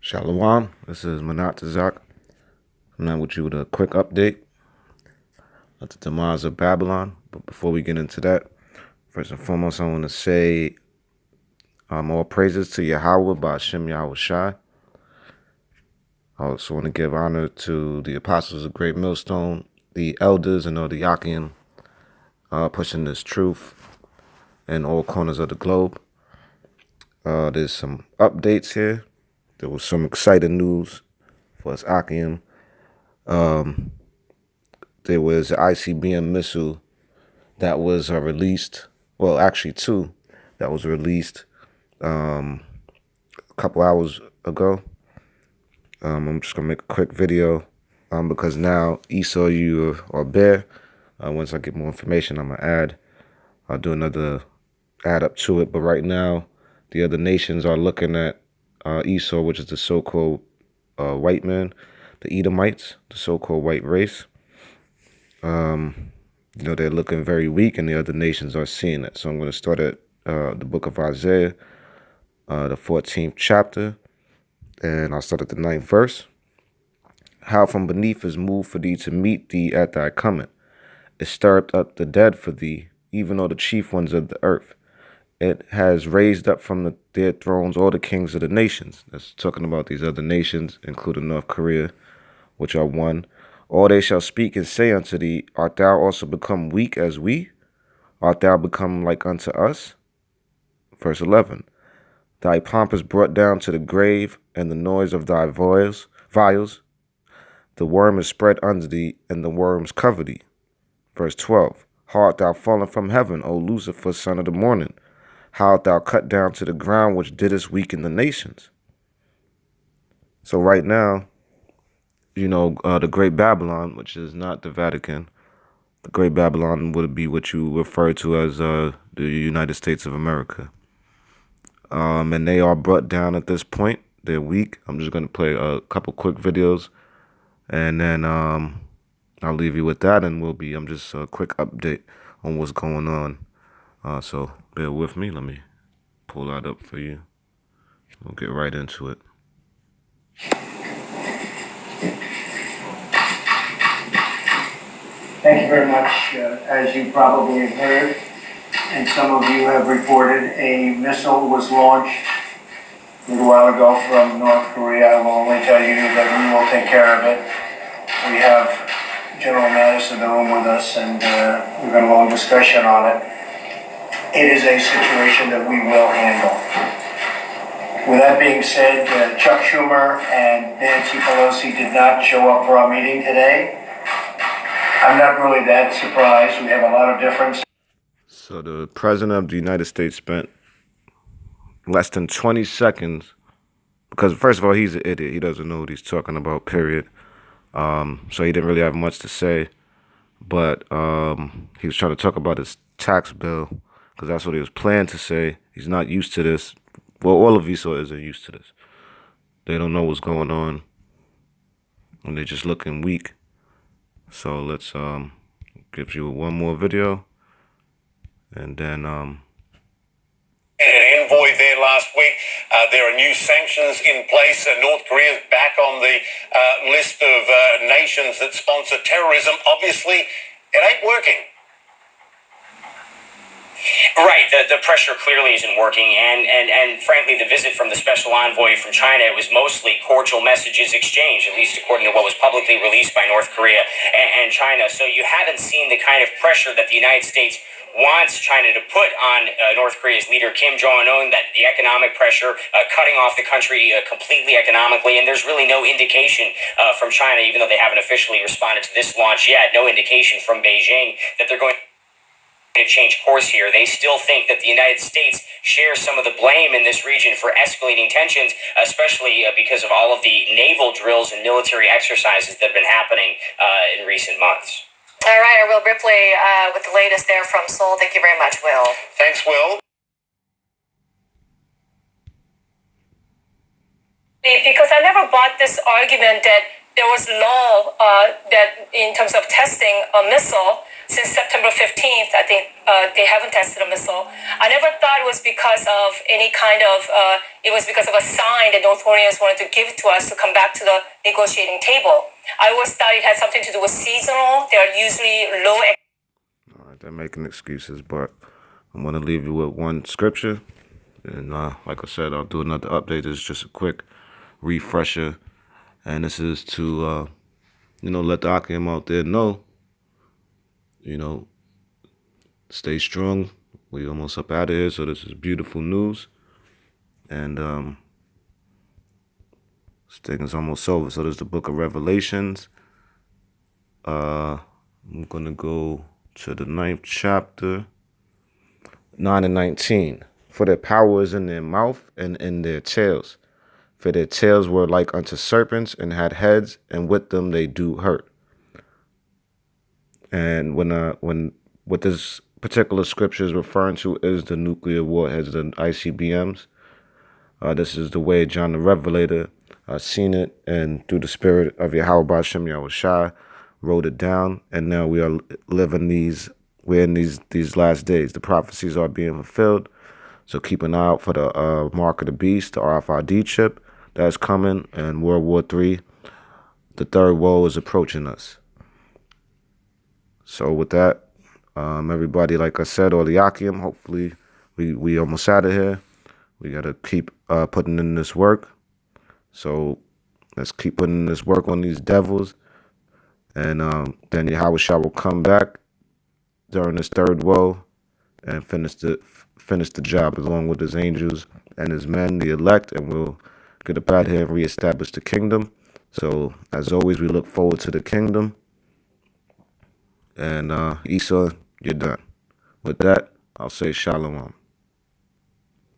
Shalom, this is Manat Tazak. I'm now with you with a quick update of the demise of Babylon. But before we get into that, first and foremost, I want to say all praises to YAHAWAH, BAHASHAM, YAHAWASHI. I also want to give honor to the apostles of Great Millstone, the elders, and all the Icbm pushing this truth in all corners of the globe. There's some updates here. There was some exciting news for us Icbm. There was an Icbm missile that was released. Well, actually two that was released a couple hours ago. I'm just gonna make a quick video because now ESAU or Bear. Once I get more information, I'm gonna I'll do another add up to it. But right now, the other nations are looking at ESAU, which is the so-called white man, the Edomites, the so-called white race. They're looking very weak, and the other nations are seeing it. So I'm going to start at the book of Isaiah, the 14th chapter, and I'll start at the 9th verse. How from beneath is moved for thee to meet thee at thy coming. It stirred up the dead for thee, even all the chief ones of the earth. It has raised up from their thrones all the kings of the nations. That's talking about these other nations, including North Korea, which are one. All they shall speak and say unto thee, art thou also become weak as we? Art thou become like unto us? Verse 11. Thy pomp is brought down to the grave, and the noise of thy vials. The worm is spread under thee, and the worms cover thee. Verse 12. How art thou fallen from heaven, O Lucifer, son of the morning? How art thou cut down to the ground, which didst weaken the nations? So right now, the Great Babylon, which is not the Vatican, the Great Babylon would be what you refer to as the United States of America. And they are brought down at this point. They're weak. I'm just going to play a couple quick videos, and then I'll leave you with that, and I'm just a quick update on what's going on. So bear with me. Let me pull that up for you. We'll get right into it. Thank you very much. As you probably have heard, and some of you have reported, a missile was launched a little while ago from North Korea. I will only tell you that we will take care of it. We have General Mattis in the room with us, and we've had a long discussion on it. It is a situation that we will handle. With that being said, Chuck Schumer and Nancy Pelosi did not show up for our meeting today. I'm not really that surprised. We have a lot of difference. So the president of the United States spent less than 20 seconds, because first of all, he's an idiot. He doesn't know what he's talking about, period. So he didn't really have much to say. But he was trying to talk about his tax bill, because that's what he was planning to say. He's not used to this. Well, all of ESAU isn't used to this. They don't know what's going on, and they're just looking weak. So let's give you one more video, and then an envoy there last week. There are new sanctions in place. North Korea is back on the list of nations that sponsor terrorism. Obviously, it ain't working. Right, the pressure clearly isn't working, and frankly, the visit from the special envoy from China was mostly cordial messages exchanged, at least according to what was publicly released by North Korea and China. So you haven't seen the kind of pressure that the United States wants China to put on North Korea's leader, Kim Jong-un, that the economic pressure, cutting off the country completely economically, and there's really no indication from China, even though they haven't officially responded to this launch yet, no indication from Beijing that they're going to change course here. They still think that the United States shares some of the blame in this region for escalating tensions, especially because of all of the naval drills and military exercises that have been happening in recent months. All right, our Will Ripley with the latest there from Seoul. Thank you very much, Will. Thanks, Will. Because I never bought this argument that there was law that in terms of testing a missile since September 15th, I think they haven't tested a missile. I never thought it was because of any kind of, it was because of a sign that North Koreans wanted to give to us to come back to the negotiating table. I always thought it had something to do with seasonal. They're usually low. All right, they're making excuses, but I'm going to leave you with one scripture. And like I said, I'll do another update. It's just a quick refresher. And this is to, let the Icbm out there know, stay strong. We almost up out of here, so this is beautiful news. And this thing is almost over. So there's the book of Revelations. I'm going to go to the 9th chapter, 9 and 19. For their power is in their mouth and in their tails. For their tails were like unto serpents and had heads, and with them they do hurt. And when what this particular scripture is referring to is the nuclear warheads, the ICBMs. This is the way John the Revelator seen it, and through the spirit of YAHAWASHI, YAHAWASHI, wrote it down. And now we are living we're in these last days. The prophecies are being fulfilled. So keep an eye out for the mark of the beast, the RFID chip that's coming, and World War III. The third woe is approaching us. So with that, everybody, like I said, all the Icbm, hopefully we almost out of here. We got to keep putting in this work. So let's keep putting in this work on these devils. And then YAHAWASHI will come back during this third woe and finish the job along with his angels and his men, the elect, and we'll get up out here and reestablish the kingdom. So as always, we look forward to the kingdom. And Esau, you're done. With that, I'll say shalom.